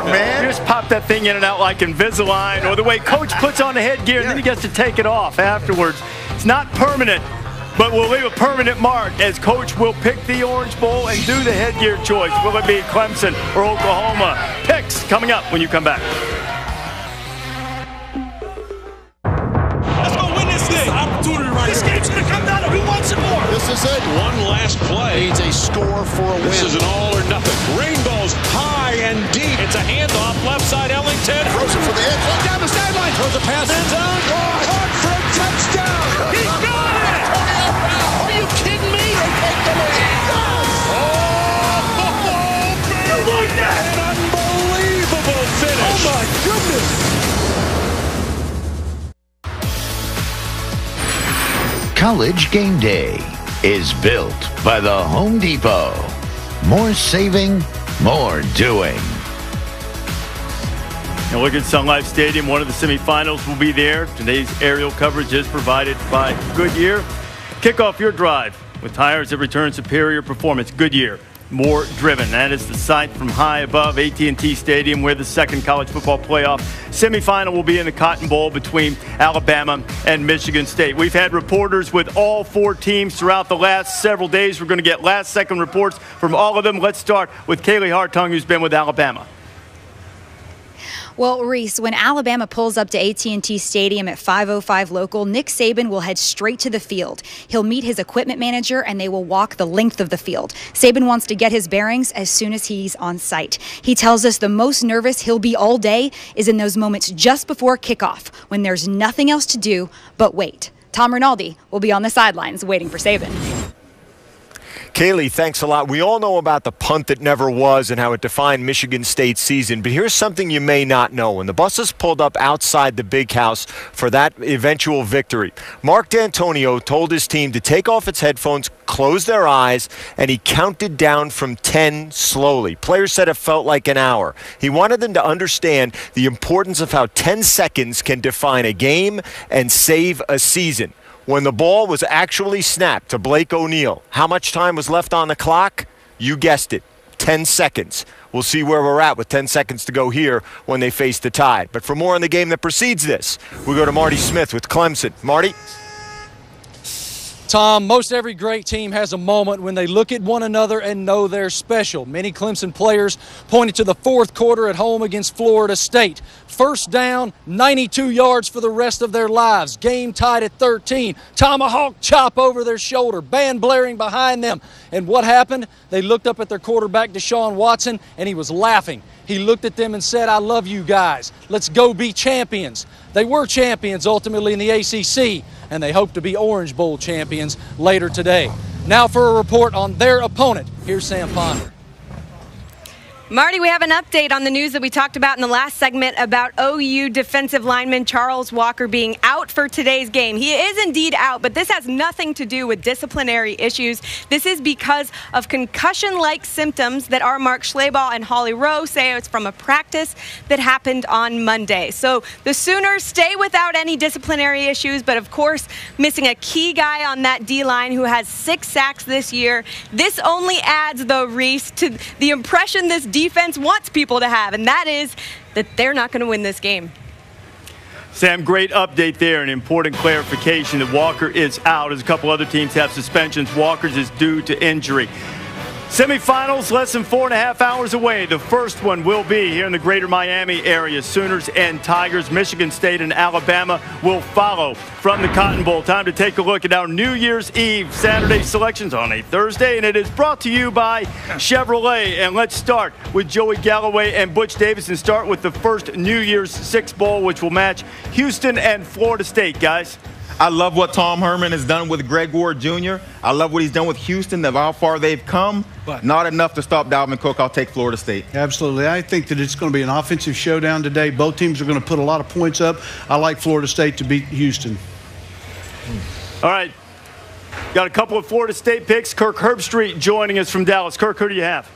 man. You just pop that thing in and out like Invisalign, or the way Coach puts on the headgear and then he gets to take it off afterwards. It's not permanent, but we'll leave a permanent mark as Coach will pick the Orange Bowl and do the headgear choice. Will it be Clemson or Oklahoma? Picks coming up when you come back. Let's go win this thing. Opportunity right here. This game's going to come down to who wants it more. This is it. One last play. Needs a score for a win. This is an all or nothing. Rainbows high and deep. It's a handoff left side. Ellington Throws it for the end zone. down the sideline. Throws a pass end zone. Caught for a touchdown. He got it. Are you kidding me? They take the lead. Oh, you like that? An unbelievable finish. Oh my goodness. College Game Day is built by the Home Depot. More saving, more doing. And look at Sun Life Stadium. One of the semifinals will be there. Today's aerial coverage is provided by Goodyear. Kick off your drive with tires that return superior performance. Goodyear, more driven. That is the sight from high above AT&T Stadium, where the second college football playoff semifinal will be in the Cotton Bowl between Alabama and Michigan State. We've had reporters with all four teams throughout the last several days. We're going to get last-second reports from all of them. Let's start with Kaylee Hartung, who's been with Alabama. Well, Reese, when Alabama pulls up to AT&T Stadium at 5:05 local, Nick Saban will head straight to the field. He'll meet his equipment manager, and they will walk the length of the field. Saban wants to get his bearings as soon as he's on site. He tells us the most nervous he'll be all day is in those moments just before kickoff, when there's nothing else to do but wait. Tom Rinaldi will be on the sidelines waiting for Saban. Kaylee, thanks a lot. We all know about the punt that never was and how it defined Michigan State's season, but here's something you may not know. When the buses pulled up outside the Big House for that eventual victory, Mark D'Antonio told his team to take off its headphones, close their eyes, and he counted down from 10 slowly. Players said it felt like an hour. He wanted them to understand the importance of how 10 seconds can define a game and save a season. When the ball was actually snapped to Blake O'Neal, how much time was left on the clock? You guessed it, 10 seconds. We'll see where we're at with 10 seconds to go here when they face the Tide. But for more on the game that precedes this, we go to Marty Smith with Clemson. Marty? Tom, most every great team has a moment when they look at one another and know they're special. Many Clemson players pointed to the fourth quarter at home against Florida State. First down, 92 yards for the rest of their lives. Game tied at 13. Tomahawk chop over their shoulder. Band blaring behind them. And what happened? They looked up at their quarterback, Deshaun Watson, and he was laughing. He looked at them and said, "I love you guys. Let's go be champions." They were champions ultimately in the ACC, and they hope to be Orange Bowl champions later today. Now for a report on their opponent. Here's Sam Ponder. Marty, we have an update on the news that we talked about in the last segment about OU defensive lineman Charles Walker being out for today's game. He is indeed out, but this has nothing to do with disciplinary issues. This is because of concussion-like symptoms that our Mark Schlabach and Holly Rowe say it's from a practice that happened on Monday. So the Sooners stay without any disciplinary issues, but of course missing a key guy on that D-line who has 6 sacks this year. This only adds, though, Reese, to the impression this defense wants people to have, and that is that they're not going to win this game. Sam, great update there. An important clarification that Walker is out, as a couple other teams have suspensions. Walker's is due to injury. Semifinals less than 4.5 hours away. The first one will be here in the greater Miami area. Sooners and Tigers. Michigan State and Alabama will follow from the Cotton Bowl. Time to take a look at our New Year's Eve Saturday selections on a Thursday, and it is brought to you by Chevrolet. And let's start with Joey Galloway and Butch Davis and start with the first New Year's Six Bowl, which will match Houston and Florida State, guys. I love what Tom Herman has done with Greg Ward Jr. I love what he's done with Houston, of how far they've come. But not enough to stop Dalvin Cook. I'll take Florida State. Absolutely. I think that it's going to be an offensive showdown today. Both teams are going to put a lot of points up. I like Florida State to beat Houston. All right. Got a couple of Florida State picks. Kirk Herbstreit joining us from Dallas. Kirk, who do you have?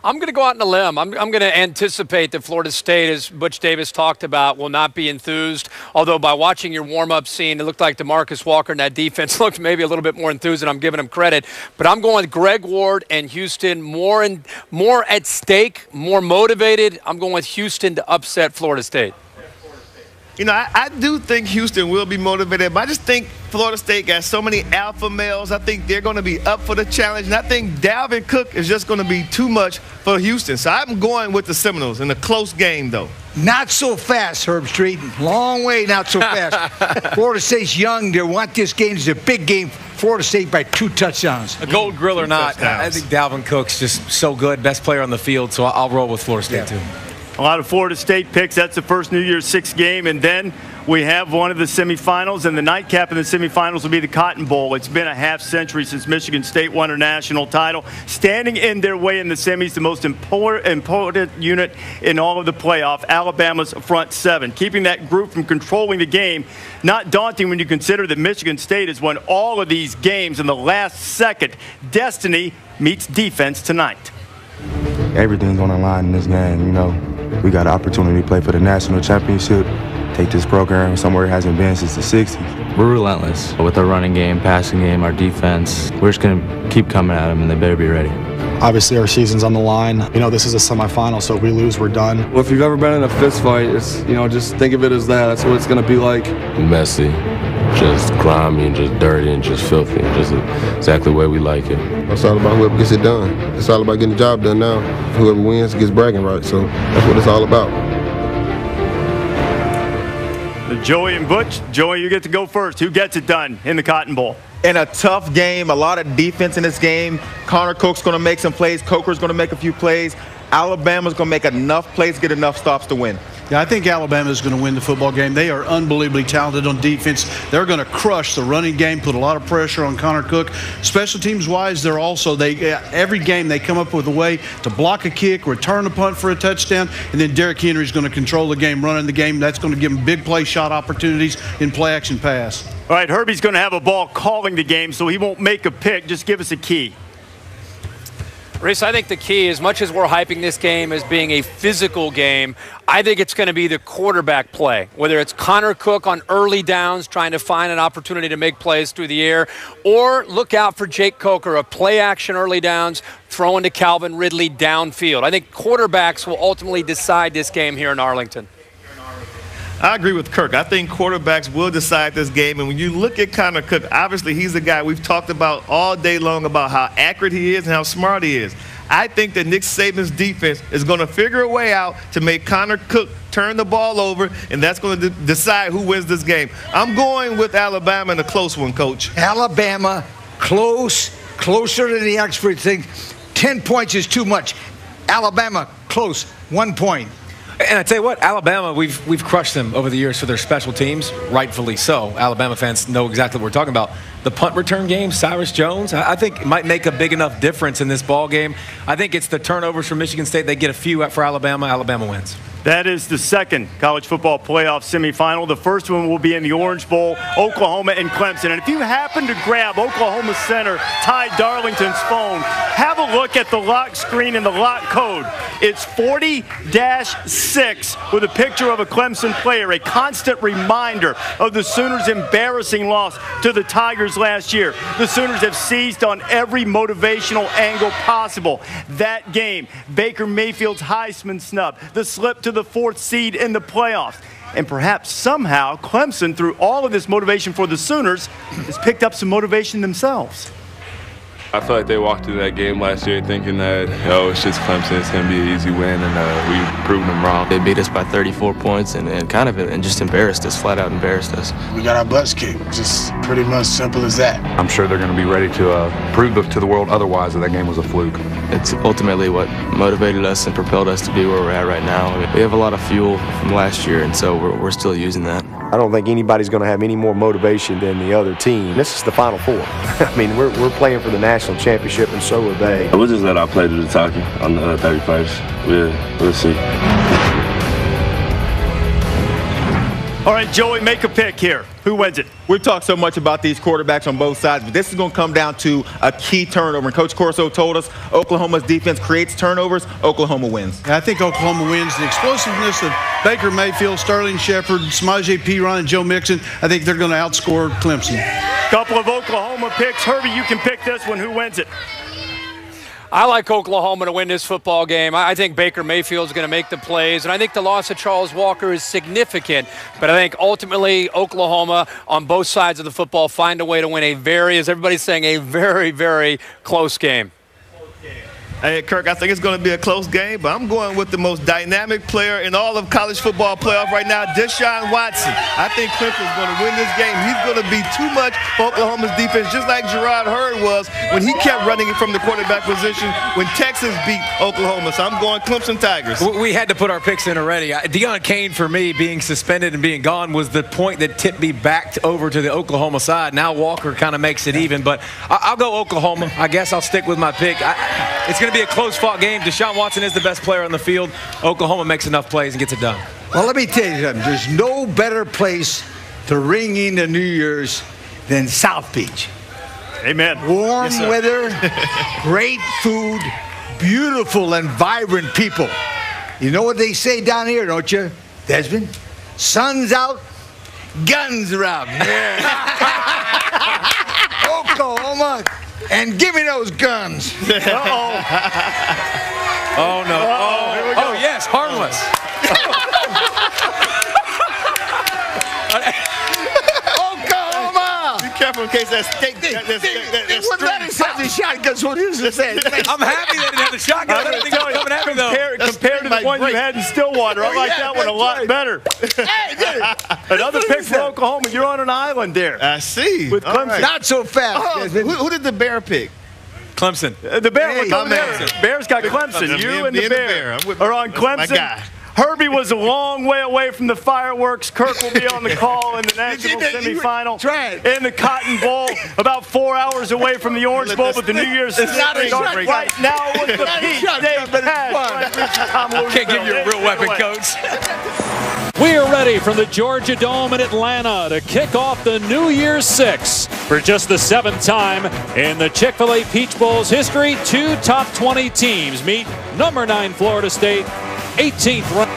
I'm going to go out on a limb. I'm going to anticipate that Florida State, as Butch Davis talked about, will not be enthused. Although by watching your warm-up scene, it looked like DeMarcus Walker and that defense looked maybe a little bit more enthused, and I'm giving him credit. But I'm going with Greg Ward and Houston, more at stake, more motivated. I'm going with Houston to upset Florida State. You know, I do think Houston will be motivated, but I just think Florida State got so many alpha males. I think they're going to be up for the challenge, and I think Dalvin Cook is just going to be too much for Houston. So I'm going with the Seminoles in a close game, though. Not so fast, Herb Street. Long way, not so fast. Florida State's young. They want this game. It's a big game. Florida State by 2 touchdowns. A gold grill or not, I think Dalvin Cook's just so good, best player on the field, so I'll roll with Florida State, too. A lot of Florida State picks. That's the first New Year's Six game. And then we have one of the semifinals, and the nightcap in the semifinals will be the Cotton Bowl. It's been a half century since Michigan State won a national title. Standing in their way in the semis, the most important unit in all of the playoff, Alabama's front seven. Keeping that group from controlling the game, not daunting when you consider that Michigan State has won all of these games in the last second. Destiny meets defense tonight. Everything's on the line in this game, you know. We got an opportunity to play for the national championship, take this program somewhere it hasn't been since the 60s. We're relentless with our running game, passing game, our defense. We're just going to keep coming at them, and they better be ready. Obviously, our season's on the line. You know, this is a semifinal, so if we lose, we're done. Well, if you've ever been in a fist fight, it's, you know, just think of it as that. That's what it's going to be like. Messy, just grimy, and just dirty, and just filthy, and just exactly the way we like it. It's all about whoever gets it done. It's all about getting the job done now. Whoever wins gets bragging rights, so that's what it's all about. Joey and Butch. Joey, you get to go first. Who gets it done in the Cotton Bowl? In a tough game, a lot of defense in this game. Connor Cook's going to make some plays. Coker's going to make a few plays. Alabama's going to make enough plays, get enough stops to win. Yeah, I think Alabama is going to win the football game. They are unbelievably talented on defense. They're going to crush the running game, put a lot of pressure on Connor Cook. Special teams wise, they're also every game they come up with a way to block a kick, return a punt for a touchdown, and then Derrick Henry's going to control the game, running the game. That's going to give them big play shot opportunities in play action pass. All right, Herbie's going to have a ball calling the game, so he won't make a pick. Just give us a key. Reese, I think the key, as much as we're hyping this game as being a physical game, I think it's going to be the quarterback play, whether it's Connor Cook on early downs trying to find an opportunity to make plays through the air, or look out for Jake Coker, a play action early downs, throwing to Calvin Ridley downfield. I think quarterbacks will ultimately decide this game here in Arlington. I agree with Kirk. I think quarterbacks will decide this game. And when you look at Connor Cook, obviously he's a guy we've talked about all day long about how accurate he is and how smart he is. I think that Nick Saban's defense is going to figure a way out to make Connor Cook turn the ball over, and that's going to decide who wins this game. I'm going with Alabama in a close one, Coach. Alabama, closer than the experts think. 10 points is too much. Alabama, close, 1 point. And I tell you what, Alabama, we've crushed them over the years for their special teams, rightfully so. Alabama fans know exactly what we're talking about. The punt return game, Cyrus Jones, I think it might make a big enough difference in this ball game. I think it's the turnovers from Michigan State. They get a few for Alabama. Alabama wins. That is the second college football playoff semifinal. The first one will be in the Orange Bowl, Oklahoma and Clemson. And if you happen to grab Oklahoma center Ty Darlington's phone, have a look at the lock screen and the lock code. It's 40-6 with a picture of a Clemson player, a constant reminder of the Sooners' embarrassing loss to the Tigers last year. The Sooners have seized on every motivational angle possible. That game, Baker Mayfield's Heisman snub, the slip to the 4th seed in the playoffs. And perhaps somehow Clemson, through all of this motivation for the Sooners, has picked up some motivation themselves. I feel like they walked through that game last year thinking that, oh, it's just Clemson, it's going to be an easy win, and we proved them wrong. They beat us by 34 points and just embarrassed us, flat out embarrassed us. We got our butts kicked, just pretty much simple as that. I'm sure they're going to be ready to prove to the world otherwise that that game was a fluke. It's ultimately what motivated us and propelled us to be where we're at right now. We have a lot of fuel from last year, and so we're still using that. I don't think anybody's going to have any more motivation than the other team. This is the Final Four. I mean, we're playing for the national championship, and so are they. We'll just let our play do the talking on the 31st. We'll see. All right, Joey, make a pick here. Who wins it? We've talked so much about these quarterbacks on both sides, but this is going to come down to a key turnover. And Coach Corso told us Oklahoma's defense creates turnovers. Oklahoma wins. I think Oklahoma wins. The explosiveness of Baker Mayfield, Sterling Shepard, Samaje Perine, and Joe Mixon, I think they're going to outscore Clemson. Couple of Oklahoma picks. Herbie, you can pick this one. Who wins it? I like Oklahoma to win this football game. I think Baker Mayfield is going to make the plays, and I think the loss of Charles Walker is significant. But I think ultimately Oklahoma on both sides of the football find a way to win a very, as everybody's saying, a very, very close game. Hey, Kirk, I think it's going to be a close game, but I'm going with the most dynamic player in all of college football playoff right now, Deshaun Watson. I think Clemson's going to win this game. He's going to be too much for Oklahoma's defense, just like Gerard Hurd was when he kept running it from the quarterback position when Texas beat Oklahoma. So I'm going Clemson Tigers. We had to put our picks in already. Deon Cain, for me, being suspended and being gone was the point that tipped me back over to the Oklahoma side. Now Walker kind of makes it even, but I'll go Oklahoma. I guess I'll stick with my pick. It's going to be a close-fought game. Deshaun Watson is the best player on the field. Oklahoma makes enough plays and gets it done. Well, let me tell you something. There's no better place to ring in the New Year's than South Beach. Amen. Warm weather, great food, beautiful and vibrant people. You know what they say down here, don't you, Desmond? Sun's out, guns are out. Oklahoma. And give me those guns. Uh-oh. Oh, no. Oh, yes, harmless. Oklahoma. Be careful in case that steak. Shotguns. What is it? I'm happy they didn't have the shotgun. I don't think I'm coming at me, though. Compared to the one you had in Stillwater, I like that one a lot better. Another pick for Oklahoma. You're on an island there. I see. With Clemson. Right. Not so fast. Who did the Bear pick? Clemson. The Bear. Bear's got Clemson. You and the Bear are on Clemson. My guy. Herbie was a long way away from the fireworks. Kirk will be on the call in the national semifinal. In the Cotton Bowl, about 4 hours away from the Orange Bowl, but the New Year's It's not a shot. right now with the Pete Dave Pass. Can't give you a real weapon, Coach. We are ready from the Georgia Dome in Atlanta to kick off the New Year's Six. For just the 7th time in the Chick-fil-A Peach Bowl's history, 2 top 20 teams meet number 9 Florida State, 18th ranked.